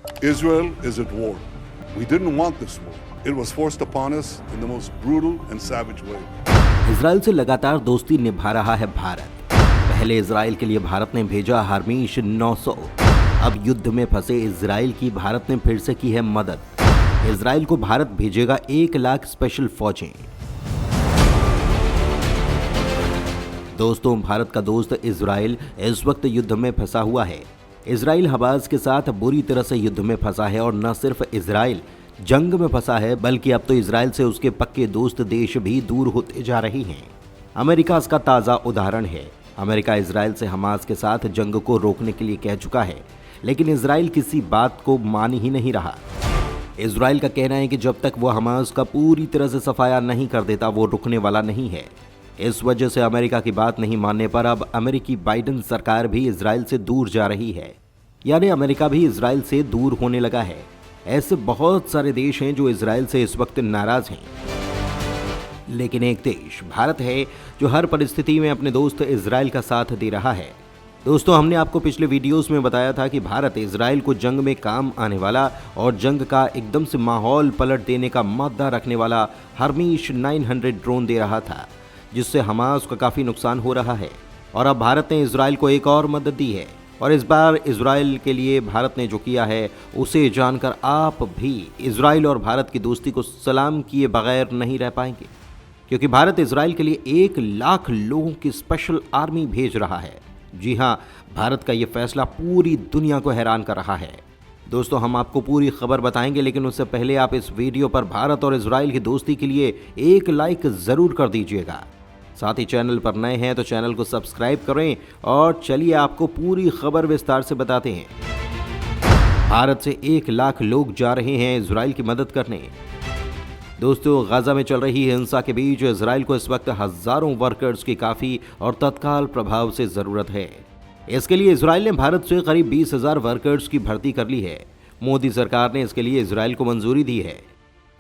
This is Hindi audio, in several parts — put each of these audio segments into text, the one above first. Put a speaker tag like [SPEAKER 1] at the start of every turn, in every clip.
[SPEAKER 1] Israel is at war. We didn't want this war. It was forced upon us in the most brutal and savage way.
[SPEAKER 2] Israel से लगातार दोस्ती निभा रहा है भारत। पहले इजराइल के लिए भारत ने भेजा हार्मीश 900। अब युद्ध में फंसे इजराइल की भारत ने फिर से की है मदद। इजराइल को भारत भेजेगा 1 लाख स्पेशल फौजें। दोस्तों, भारत का दोस्त इजराइल इस वक्त युद्ध में फंसा हुआ है। इजराइल हमास के साथ बुरी तरह से युद्ध में फंसा है और न सिर्फ इजराइल जंग में फंसा है, बल्कि अब तो इजराइल से उसके पक्के दोस्त देश भी दूर होते जा रहे हैं। अमेरिका इसका ताज़ा उदाहरण है। अमेरिका इजराइल से हमास के साथ जंग को रोकने के लिए कह चुका है, लेकिन इजराइल किसी बात को मान ही नहीं रहा। इजराइल का कहना है कि जब तक वो हमास का पूरी तरह से सफाया नहीं कर देता, वो रुकने वाला नहीं है। इस वजह से अमेरिका की बात नहीं मानने पर अब अमेरिकी बाइडेन सरकार भी इजराइल से दूर जा रही है, यानी अमेरिका भी इजराइल से दूर होने लगा है। ऐसे बहुत सारे देश हैं जो इजराइल से इस वक्त नाराज हैं, लेकिन एक देश भारत है जो हर परिस्थिति में अपने दोस्त इजराइल का साथ दे रहा है। दोस्तों, हमने आपको पिछले वीडियोस में बताया था कि भारत इजराइल को जंग में काम आने वाला और जंग का एकदम से माहौल पलट देने का मादा रखने वाला हार्मीश 900 ड्रोन दे रहा था, जिससे हमास का काफ़ी नुकसान हो रहा है। और अब भारत ने इजराइल को एक और मदद दी है, और इस बार इजराइल के लिए भारत ने जो किया है उसे जानकर आप भी इजराइल और भारत की दोस्ती को सलाम किए बगैर नहीं रह पाएंगे, क्योंकि भारत इजराइल के लिए 1 लाख लोगों की स्पेशल आर्मी भेज रहा है। जी हाँ, भारत का ये फैसला पूरी दुनिया को हैरान कर रहा है। दोस्तों, हम आपको पूरी खबर बताएंगे, लेकिन उससे पहले आप इस वीडियो पर भारत और इजराइल की दोस्ती के लिए 1 लाइक ज़रूर कर दीजिएगा। साथ ही चैनल पर नए हैं तो चैनल को सब्सक्राइब करें, और चलिए आपको पूरी खबर विस्तार से बताते हैं। भारत से 1 लाख लोग जा रहे हैं इजराइल की मदद करने। दोस्तों, गाजा में चल रही हिंसा के बीच इजराइल को इस वक्त हजारों वर्कर्स की काफ़ी और तत्काल प्रभाव से ज़रूरत है। इसके लिए इजराइल ने भारत से करीब 20,000 वर्कर्स की भर्ती कर ली है। मोदी सरकार ने इसके लिए इजराइल को मंजूरी दी है।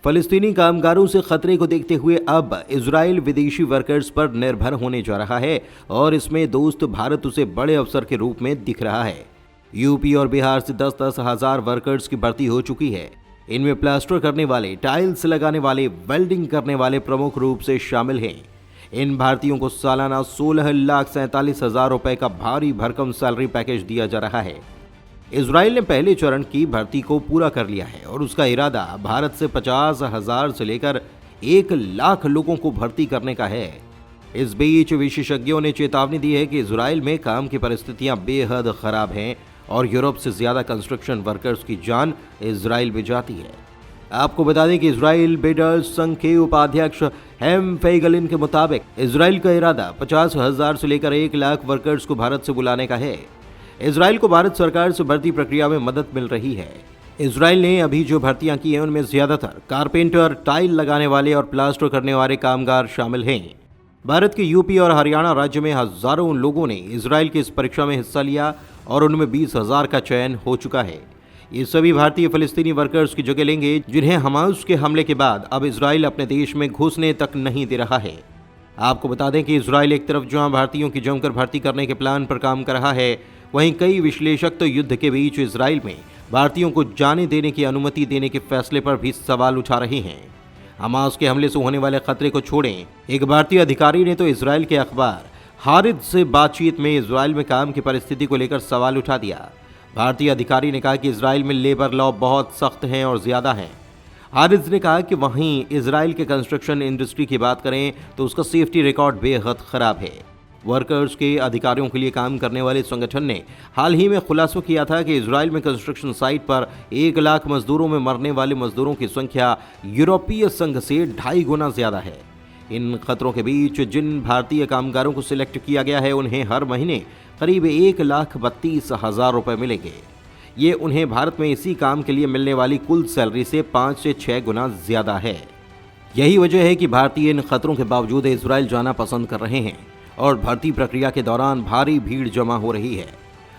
[SPEAKER 2] फलस्तीनी कामगारों से खतरे को देखते हुए अब इजराइल विदेशी वर्कर्स पर निर्भर होने जा रहा है, और इसमें दोस्त भारत उसे बड़े अवसर के रूप में दिख रहा है। यूपी और बिहार से 10-10 हज़ार वर्कर्स की भर्ती हो चुकी है। इनमें प्लास्टर करने वाले, टाइल्स लगाने वाले, वेल्डिंग करने वाले प्रमुख रूप से शामिल हैं। इन भारतीयों को सालाना 16,47,000 रुपए का भारी भरकम सैलरी पैकेज दिया जा रहा है। इजराइल ने पहले चरण की भर्ती को पूरा कर लिया है, और उसका इरादा भारत से 50,000 से लेकर 1 लाख लोगों को भर्ती करने का है। इस बीच विशेषज्ञों ने चेतावनी दी है कि इजराइल में काम की परिस्थितियां बेहद खराब हैं, और यूरोप से ज्यादा कंस्ट्रक्शन वर्कर्स की जान इजराइल में जाती है। आपको बता दें कि इजराइल बिल्डर्स संघ के उपाध्यक्ष हेम फेगलिन के मुताबिक इजराइल का इरादा 50,000 से लेकर 1 लाख वर्कर्स को भारत से बुलाने का है। इजराइल को भारत सरकार से भर्ती प्रक्रिया में मदद मिल रही है। इजराइल ने अभी जो भर्तियां की हैं उनमें ज्यादातर कारपेंटर, टाइल लगाने वाले और प्लास्टर करने वाले कामगार शामिल हैं। भारत के यूपी और हरियाणा राज्य में हजारों लोगों ने इजराइल की इस परीक्षा में हिस्सा लिया, और उनमें 20,000 का चयन हो चुका है। ये सभी भारतीय फलस्तीनी वर्कर्स की जगह लेंगे, जिन्हें हमास के हमले के बाद अब इजराइल अपने देश में घुसने तक नहीं दे रहा है। आपको बता दें कि इजराइल एक तरफ जहां भारतीयों की जमकर भर्ती करने के प्लान पर काम कर रहा है, वहीं कई विश्लेषक तो युद्ध के बीच इजराइल में भारतीयों को जाने देने की अनुमति देने के फैसले पर भी सवाल उठा रहे हैं। हमास के हमले से होने वाले खतरे को छोड़ें, एक भारतीय अधिकारी ने तो इजराइल के अखबार हारिद से बातचीत में इजराइल में काम की परिस्थिति को लेकर सवाल उठा दिया। भारतीय अधिकारी ने कहा कि इजराइल में लेबर लॉ बहुत सख्त हैं और ज़्यादा हैं। हारिद ने कहा कि वहीं इजराइल के कंस्ट्रक्शन इंडस्ट्री की बात करें तो उसका सेफ्टी रिकॉर्ड बेहद ख़राब है। वर्कर्स के अधिकारियों के लिए काम करने वाले संगठन ने हाल ही में खुलासा किया था कि इजराइल में कंस्ट्रक्शन साइट पर 1 लाख मजदूरों में मरने वाले मजदूरों की संख्या यूरोपीय संघ से 2.5 गुना ज़्यादा है। इन खतरों के बीच जिन भारतीय कामगारों को सिलेक्ट किया गया है, उन्हें हर महीने करीब 1,32,000 रुपये मिलेंगे। ये उन्हें भारत में इसी काम के लिए मिलने वाली कुल सैलरी से 5 से 6 गुना ज़्यादा है। यही वजह है कि भारतीय इन खतरों के बावजूद इजराइल जाना पसंद कर रहे हैं, और भर्ती प्रक्रिया के दौरान भारी भीड़ जमा हो रही है।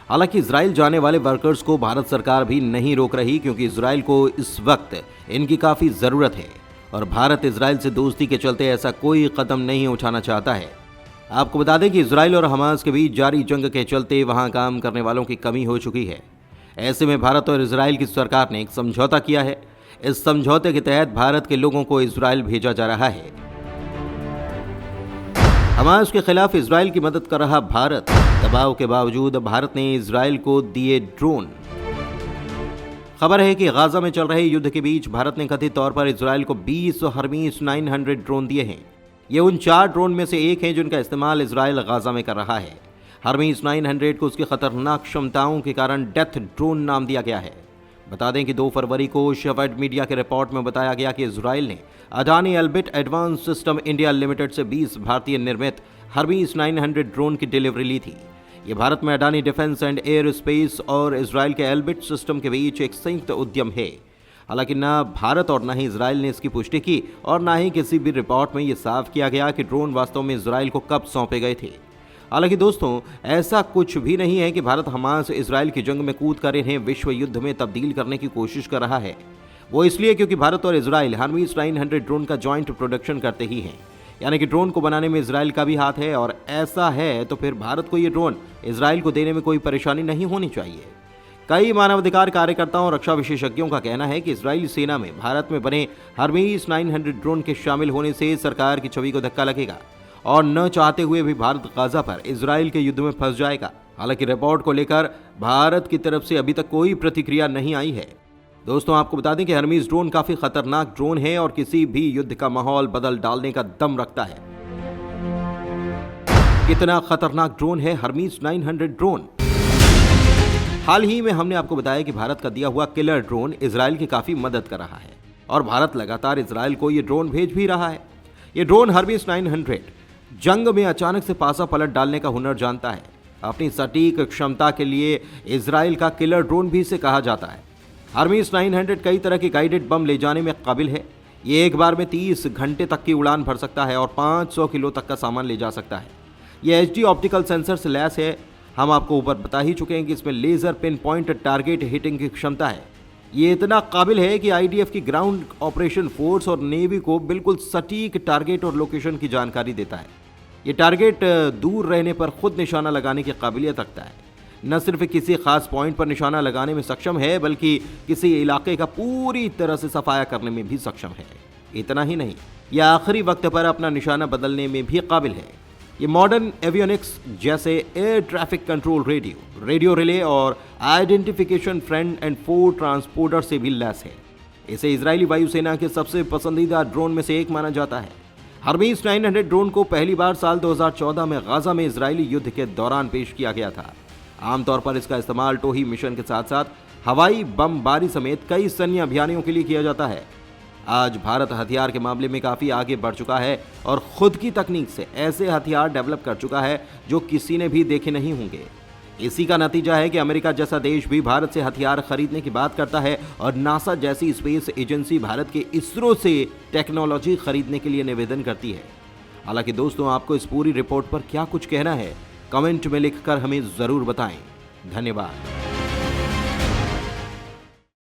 [SPEAKER 2] हालांकि इजराइल जाने वाले वर्कर्स को भारत सरकार भी नहीं रोक रही, क्योंकि इजराइल को इस वक्त इनकी काफ़ी ज़रूरत है, और भारत इजराइल से दोस्ती के चलते ऐसा कोई कदम नहीं उठाना चाहता है। आपको बता दें कि इजराइल और हमास के बीच जारी जंग के चलते वहां काम करने वालों की कमी हो चुकी है। ऐसे में भारत और इजराइल की सरकार ने एक समझौता किया है। इस समझौते के तहत भारत के लोगों को इजराइल भेजा जा रहा है। हमास के खिलाफ इजराइल की मदद कर रहा भारत, दबाव के बावजूद भारत ने इजराइल को दिए ड्रोन। खबर है कि गाजा में चल रहे युद्ध के बीच भारत ने कथित तौर पर इजराइल को 20 हर्मीस 900 ड्रोन दिए हैं। ये उन 4 ड्रोन में से एक है जिनका इस्तेमाल इजराइल गाजा में कर रहा है। हर्मीस 900 को उसकी खतरनाक क्षमताओं के कारण डेथ ड्रोन नाम दिया गया है। बता दें कि 2 फरवरी को शेफर्ड मीडिया के रिपोर्ट में बताया गया कि इजराइल ने Adani Elbit advance system India limited से 20 भारतीय निर्मित हर्मीस 900 ड्रोन की डिलीवरी ली थी। ये भारत में Adani defence and air space और इजराइल के एल्बिट सिस्टम के बीच एक संयुक्त उद्यम है। हालांकि न भारत और न ही इजराइल ने इसकी पुष्टि की और न ही किसी भी रिपोर्ट में यह साफ किया गया कि ड्रोन वास्तव में इजराइल को कब सौंपे गए थे। हालांकि दोस्तों, ऐसा कुछ भी नहीं है कि भारत हमास इजराइल की जंग में कूद कर इन्हें विश्व युद्ध में तब्दील करने की कोशिश कर रहा है। वो इसलिए क्योंकि भारत और इजराइल हर्मीस 900 ड्रोन का जॉइंट प्रोडक्शन करते ही हैं, यानी कि ड्रोन को बनाने में इजराइल का भी हाथ है। और ऐसा है तो फिर भारत को ये ड्रोन इजराइल को देने में कोई परेशानी नहीं होनी चाहिए। कई मानवाधिकार कार्यकर्ताओं और रक्षा विशेषज्ञों का कहना है कि इजरायली सेना में भारत में बने हर्मीस 900 ड्रोन के शामिल होने से सरकार की छवि को धक्का लगेगा और न चाहते हुए भी भारत गाजा पर इजराइल के युद्ध में फंस जाएगा। हालांकि रिपोर्ट को लेकर भारत की तरफ से अभी तक कोई प्रतिक्रिया नहीं आई है। दोस्तों, आपको बता दें कि हर्मीस ड्रोन काफी खतरनाक ड्रोन है और किसी भी युद्ध का माहौल बदल डालने का दम रखता है। कितना खतरनाक ड्रोन है हर्मीस 900 ड्रोन? हाल ही में हमने आपको बताया कि भारत का दिया हुआ किलर ड्रोन इजराइल की काफी मदद कर रहा है और भारत लगातार इजराइल को ये ड्रोन भेज भी रहा है। ये ड्रोन हर्मीस 900 जंग में अचानक से पासा पलट डालने का हुनर जानता है। अपनी सटीक क्षमता के लिए इजराइल का किलर ड्रोन भी इसे कहा जाता है। हर्मीस 900 कई तरह के गाइडेड बम ले जाने में काबिल है। ये एक बार में 30 घंटे तक की उड़ान भर सकता है और 500 किलो तक का सामान ले जा सकता है। ये HD ऑप्टिकल सेंसर से लैस है। हम आपको ऊपर बता ही चुके हैं कि इसमें laser pin point target hitting की क्षमता है। ये इतना काबिल है कि IDF की ग्राउंड ऑपरेशन फोर्स और नेवी को बिल्कुल सटीक टारगेट और लोकेशन की जानकारी देता है। ये टारगेट दूर रहने पर खुद निशाना लगाने की काबिलियत रखता है। न सिर्फ किसी खास पॉइंट पर निशाना लगाने में सक्षम है, बल्कि किसी इलाके का पूरी तरह से सफाया करने में भी सक्षम है। इतना ही नहीं, यह आखिरी वक्त पर अपना निशाना बदलने में भी काबिल है। ये मॉडर्न एवियोनिक्स जैसे air traffic control radio relay और identification friend and for transporter से भी लैस है। इसे इजरायली वायुसेना के सबसे पसंदीदा ड्रोन में से एक माना जाता है। हर्मीस 900 ड्रोन को पहली बार साल 2014 में गाजा में इजरायली युद्ध के दौरान पेश किया गया था। आमतौर पर इसका इस्तेमाल टोही मिशन के साथ साथ हवाई बमबारी समेत कई सैन्य अभियानों के लिए किया जाता है। आज भारत हथियार के मामले में काफ़ी आगे बढ़ चुका है और खुद की तकनीक से ऐसे हथियार डेवलप कर चुका है जो किसी ने भी देखे नहीं होंगे। इसी का नतीजा है कि अमेरिका जैसा देश भी भारत से हथियार खरीदने की बात करता है और नासा जैसी स्पेस एजेंसी भारत के इसरो से टेक्नोलॉजी खरीदने के लिए निवेदन करती है। हालांकि दोस्तों, आपको इस पूरी रिपोर्ट पर क्या कुछ कहना है, कमेंट में लिखकर हमें ज़रूर बताएं। धन्यवाद।